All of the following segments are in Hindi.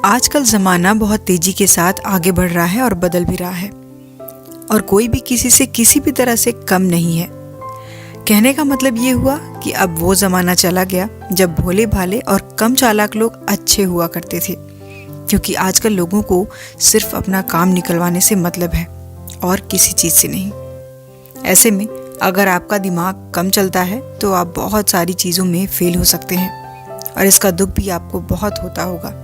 आजकल ज़माना बहुत तेज़ी के साथ आगे बढ़ रहा है और बदल भी रहा है, और कोई भी किसी से किसी भी तरह से कम नहीं है। कहने का मतलब ये हुआ कि अब वो ज़माना चला गया जब भोले भाले और कम चालाक लोग अच्छे हुआ करते थे, क्योंकि आजकल लोगों को सिर्फ अपना काम निकलवाने से मतलब है और किसी चीज़ से नहीं। ऐसे में अगर आपका दिमाग कम चलता है तो आप बहुत सारी चीज़ों में फेल हो सकते हैं, और इसका दुख भी आपको बहुत होता होगा,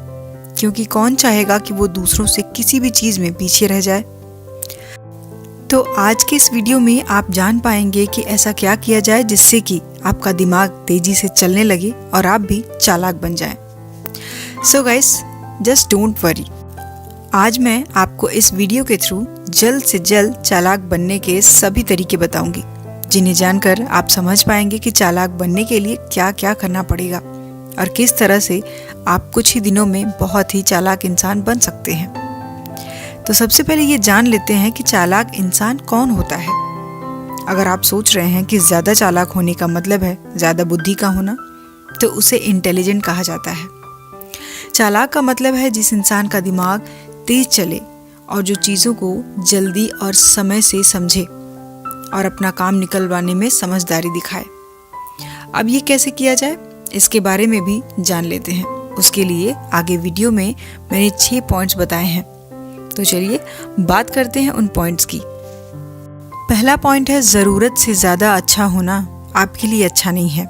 क्योंकि कौन चाहेगा कि वो दूसरों से किसी भी चीज़ में पीछे रह जाए। तो आज के इस वीडियो में आप जान पाएंगे कि ऐसा क्या किया जाए जिससे कि आपका दिमाग तेज़ी से चलने लगे और आप भी चालाक बन जाएं। So guys, just don't worry. आज मैं आपको इस वीडियो के थ्रू जल्द से जल्द चालाक बनने के सभी तरीके बताऊंगी, जिन्हें जानकर आप समझ पाएंगे कि चालाक बनने के लिए क्या क्या करना पड़ेगा और किस तरह से आप कुछ ही दिनों में बहुत ही चालाक इंसान बन सकते हैं। तो सबसे पहले ये जान लेते हैं कि चालाक इंसान कौन होता है। अगर आप सोच रहे हैं कि ज़्यादा चालाक होने का मतलब है ज़्यादा बुद्धि का होना, तो उसे इंटेलिजेंट कहा जाता है। चालाक का मतलब है जिस इंसान का दिमाग तेज चले और जो चीज़ों को जल्दी और समय से समझे और अपना काम निकलवाने में समझदारी दिखाए। अब ये कैसे किया जाए, इसके बारे में भी जान लेते हैं। उसके लिए आगे वीडियो में मैंने 6 पॉइंट्स बताए हैं, तो चलिए बात करते हैं उन पॉइंट्स की। पहला पॉइंट है, ज़रूरत से ज़्यादा अच्छा होना आपके लिए अच्छा नहीं है।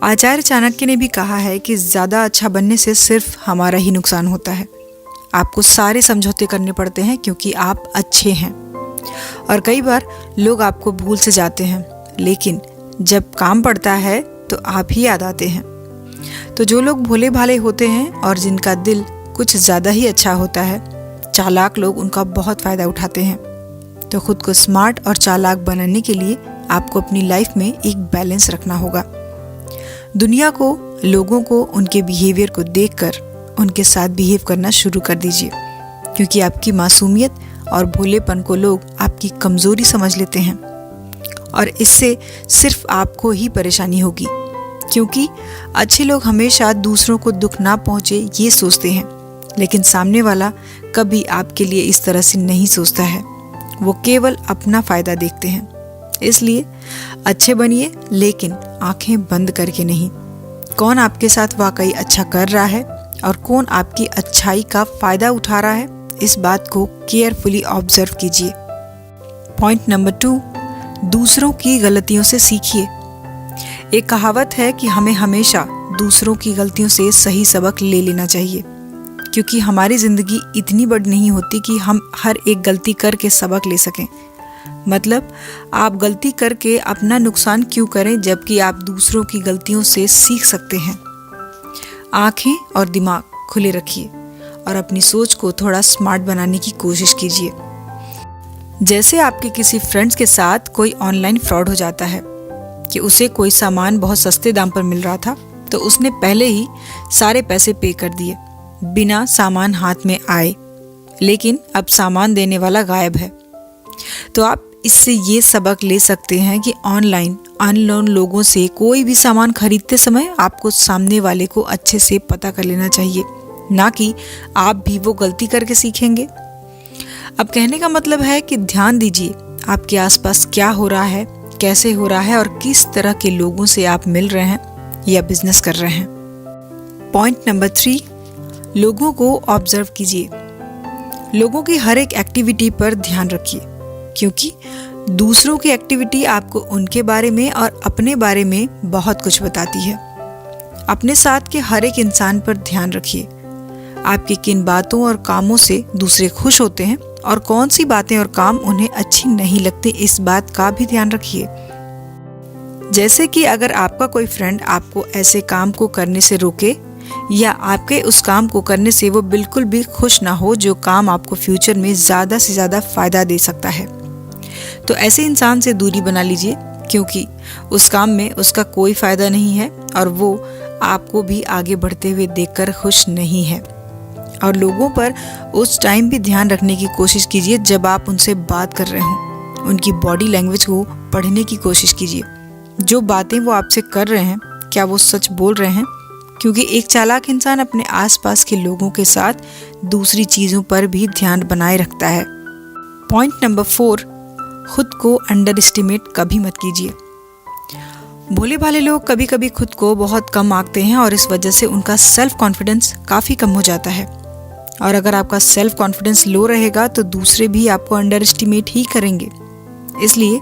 आचार्य चाणक्य ने भी कहा है कि ज़्यादा अच्छा बनने से सिर्फ हमारा ही नुकसान होता है। आपको सारे समझौते करने पड़ते हैं क्योंकि आप अच्छे हैं, और कई बार लोग आपको भूल से जाते हैं, लेकिन जब काम पड़ता है तो आप ही याद आते हैं। तो जो लोग भोले भाले होते हैं और जिनका दिल कुछ ज़्यादा ही अच्छा होता है, चालाक लोग उनका बहुत फ़ायदा उठाते हैं। तो खुद को स्मार्ट और चालाक बनाने के लिए आपको अपनी लाइफ में एक बैलेंस रखना होगा। दुनिया को, लोगों को, उनके बिहेवियर को देखकर उनके साथ बिहेव करना शुरू कर दीजिए, क्योंकि आपकी मासूमियत और भोलेपन को लोग आपकी कमज़ोरी समझ लेते हैं, और इससे सिर्फ आपको ही परेशानी होगी, क्योंकि अच्छे लोग हमेशा दूसरों को दुख ना पहुँचे ये सोचते हैं, लेकिन सामने वाला कभी आपके लिए इस तरह से नहीं सोचता है। वो केवल अपना फ़ायदा देखते हैं। इसलिए अच्छे बनिए, लेकिन आंखें बंद करके नहीं। कौन आपके साथ वाकई अच्छा कर रहा है और कौन आपकी अच्छाई का फ़ायदा उठा रहा है, इस बात को केयरफुली ऑब्जर्व कीजिए। पॉइंट नंबर 2, दूसरों की गलतियों से सीखिए। एक कहावत है कि हमें हमेशा दूसरों की गलतियों से सही सबक ले लेना चाहिए, क्योंकि हमारी ज़िंदगी इतनी बड़ी नहीं होती कि हम हर एक गलती करके सबक ले सकें। मतलब आप गलती करके अपना नुकसान क्यों करें, जबकि आप दूसरों की गलतियों से सीख सकते हैं। आँखें और दिमाग खुले रखिए और अपनी सोच को थोड़ा स्मार्ट बनाने की कोशिश कीजिए। जैसे आपके किसी फ्रेंड्स के साथ कोई ऑनलाइन फ्रॉड हो जाता है कि उसे कोई सामान बहुत सस्ते दाम पर मिल रहा था, तो उसने पहले ही सारे पैसे पे कर दिए बिना सामान हाथ में आए, लेकिन अब सामान देने वाला गायब है। तो आप इससे ये सबक ले सकते हैं कि ऑनलाइन अननोन लोगों से कोई भी सामान खरीदते समय आपको सामने वाले को अच्छे से पता कर लेना चाहिए, ना कि आप भी वो गलती करके सीखेंगे। अब कहने का मतलब है कि ध्यान दीजिए आपके आसपास क्या हो रहा है, कैसे हो रहा है और किस तरह के लोगों से आप मिल रहे हैं या बिजनेस कर रहे हैं। पॉइंट नंबर 3, लोगों को ऑब्जर्व कीजिए। लोगों की हर एक एक्टिविटी पर ध्यान रखिए, क्योंकि दूसरों की एक्टिविटी आपको उनके बारे में और अपने बारे में बहुत कुछ बताती है। अपने साथ के हर एक इंसान पर ध्यान रखिए। आपकी किन बातों और कामों से दूसरे खुश होते हैं और कौन सी बातें और काम उन्हें अच्छी नहीं लगती, इस बात का भी ध्यान रखिए। जैसे कि अगर आपका कोई फ्रेंड आपको ऐसे काम को करने से रोके या आपके उस काम को करने से वो बिल्कुल भी खुश ना हो जो काम आपको फ्यूचर में ज़्यादा से ज़्यादा फ़ायदा दे सकता है, तो ऐसे इंसान से दूरी बना लीजिए, क्योंकि उस काम में उसका कोई फ़ायदा नहीं है और वो आपको भी आगे बढ़ते हुए देखकर खुश नहीं है। और लोगों पर उस टाइम भी ध्यान रखने की कोशिश कीजिए जब आप उनसे बात कर रहे हों। उनकी बॉडी लैंग्वेज को पढ़ने की कोशिश कीजिए। जो बातें वो आपसे कर रहे हैं, क्या वो सच बोल रहे हैं, क्योंकि एक चालाक इंसान अपने आसपास के लोगों के साथ दूसरी चीज़ों पर भी ध्यान बनाए रखता है। पॉइंट नंबर 4, खुद को अंडर एस्टिमेट कभी मत कीजिए। भोले भाले लोग कभी कभी खुद को बहुत कम आंकते हैं और इस वजह से उनका सेल्फ कॉन्फिडेंस काफ़ी कम हो जाता है। और अगर आपका सेल्फ कॉन्फिडेंस लो रहेगा तो दूसरे भी आपको अंडर एस्टिमेट ही करेंगे। इसलिए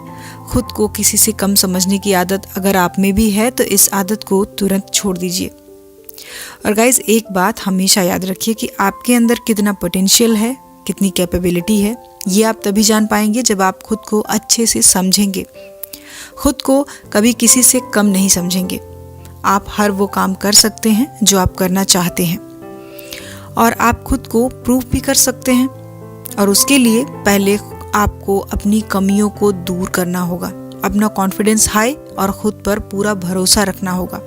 खुद को किसी से कम समझने की आदत अगर आप में भी है तो इस आदत को तुरंत छोड़ दीजिए। और गाइज, एक बात हमेशा याद रखिए कि आपके अंदर कितना पोटेंशियल है, कितनी कैपेबिलिटी है, ये आप तभी जान पाएंगे जब आप खुद को अच्छे से समझेंगे। खुद को कभी किसी से कम नहीं समझेंगे। आप हर वो काम कर सकते हैं जो आप करना चाहते हैं और आप खुद को प्रूव भी कर सकते हैं। और उसके लिए पहले आपको अपनी कमियों को दूर करना होगा, अपना कॉन्फिडेंस हाई और खुद पर पूरा भरोसा रखना होगा।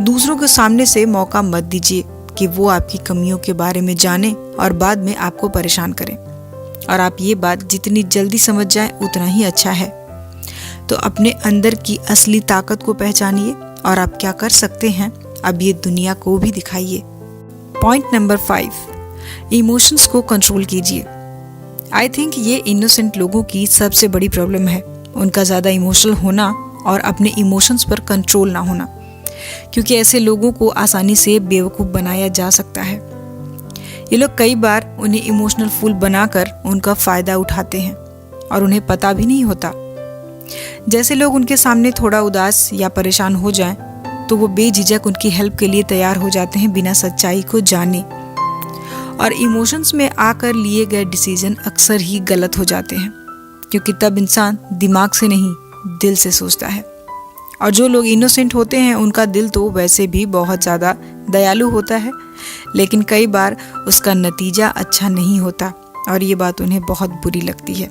दूसरों के सामने से मौका मत दीजिए कि वो आपकी कमियों के बारे में जाने और बाद में आपको परेशान करें। और आप ये बात जितनी जल्दी समझ जाएं उतना ही अच्छा है। तो अपने अंदर की असली ताकत को पहचानिए और आप क्या कर सकते हैं अब ये दुनिया को भी दिखाइए। पॉइंट नंबर 5, इमोशंस को कंट्रोल कीजिए। आई थिंक ये इनोसेंट लोगों की सबसे बड़ी प्रॉब्लम है, उनका ज़्यादा इमोशनल होना और अपने इमोशंस पर कंट्रोल ना होना, क्योंकि ऐसे लोगों को आसानी से बेवकूफ़ बनाया जा सकता है। ये लोग कई बार उन्हें इमोशनल फूल बनाकर उनका फ़ायदा उठाते हैं और उन्हें पता भी नहीं होता। जैसे लोग उनके सामने थोड़ा उदास या परेशान हो जाएं, तो वो बेझिझक उनकी हेल्प के लिए तैयार हो जाते हैं बिना सच्चाई को जाने। और इमोशंस में आकर लिए गए डिसीजन अक्सर ही गलत हो जाते हैं, क्योंकि तब इंसान दिमाग से नहीं दिल से सोचता है। और जो लोग इनोसेंट होते हैं उनका दिल तो वैसे भी बहुत ज़्यादा दयालु होता है, लेकिन कई बार उसका नतीजा अच्छा नहीं होता और ये बात उन्हें बहुत बुरी लगती है।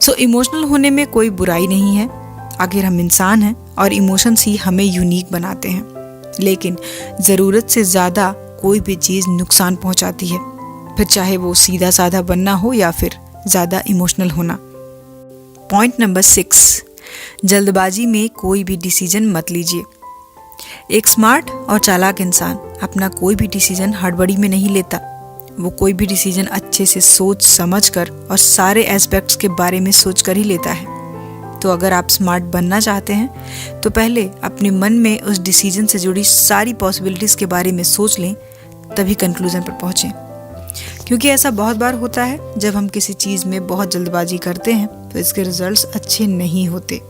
सो इमोशनल होने में कोई बुराई नहीं है। आखिर हम इंसान हैं और इमोशंस ही हमें यूनिक बनाते हैं। लेकिन ज़रूरत से ज़्यादा कोई भी चीज़ नुकसान पहुंचाती है, फिर चाहे वो सीधा साधा बनना हो या फिर ज़्यादा इमोशनल होना। पॉइंट नंबर 6, जल्दबाजी में कोई भी डिसीजन मत लीजिए। एक स्मार्ट और चालाक इंसान अपना कोई भी डिसीजन हड़बड़ी में नहीं लेता। वो कोई भी डिसीजन अच्छे से सोच समझ कर और सारे एस्पेक्ट्स के बारे में सोच कर ही लेता है। तो अगर आप स्मार्ट बनना चाहते हैं तो पहले अपने मन में उस डिसीजन से जुड़ी सारी पॉसिबिलिटीज़ के बारे में सोच लें, तभी कंक्लूजन पर पहुँचें। क्योंकि ऐसा बहुत बार होता है, जब हम किसी चीज़ में बहुत जल्दबाजी करते हैं तो इसके रिजल्ट्स अच्छे नहीं होते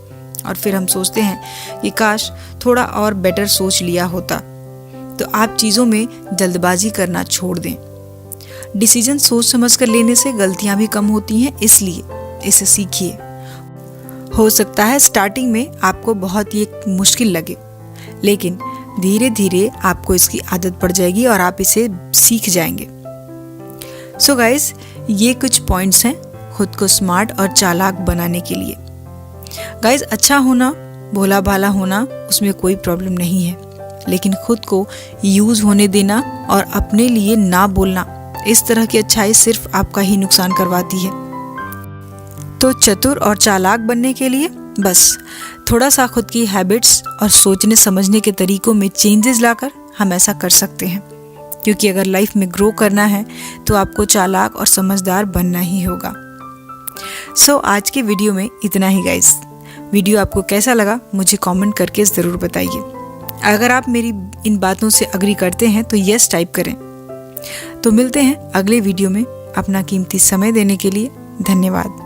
और फिर हम सोचते हैं कि काश थोड़ा और बेटर सोच लिया होता। तो आप चीज़ों में जल्दबाजी करना छोड़ दें। डिसीजन सोच समझ कर लेने से गलतियां भी कम होती हैं, इसलिए इसे सीखिए। हो सकता है स्टार्टिंग में आपको बहुत ही मुश्किल लगे, लेकिन धीरे धीरे आपको इसकी आदत पड़ जाएगी और आप इसे सीख जाएंगे। सो गाइस, ये कुछ पॉइंट्स हैं खुद को स्मार्ट और चालाक बनाने के लिए। गाइस, अच्छा होना, भोला भाला होना, उसमें कोई प्रॉब्लम नहीं है, लेकिन खुद को यूज होने देना और अपने लिए ना बोलना, इस तरह की अच्छाई सिर्फ आपका ही नुकसान करवाती है। तो चतुर और चालाक बनने के लिए बस थोड़ा सा खुद की हैबिट्स और सोचने समझने के तरीकों में चेंजेस लाकर हम ऐसा कर सकते हैं। क्योंकि अगर लाइफ में ग्रो करना है तो आपको चालाक और समझदार बनना ही होगा। सो आज के वीडियो में इतना ही गाइस। वीडियो आपको कैसा लगा मुझे कमेंट करके ज़रूर बताइए। अगर आप मेरी इन बातों से अग्री करते हैं तो यस टाइप करें। तो मिलते हैं अगले वीडियो में। अपना कीमती समय देने के लिए धन्यवाद।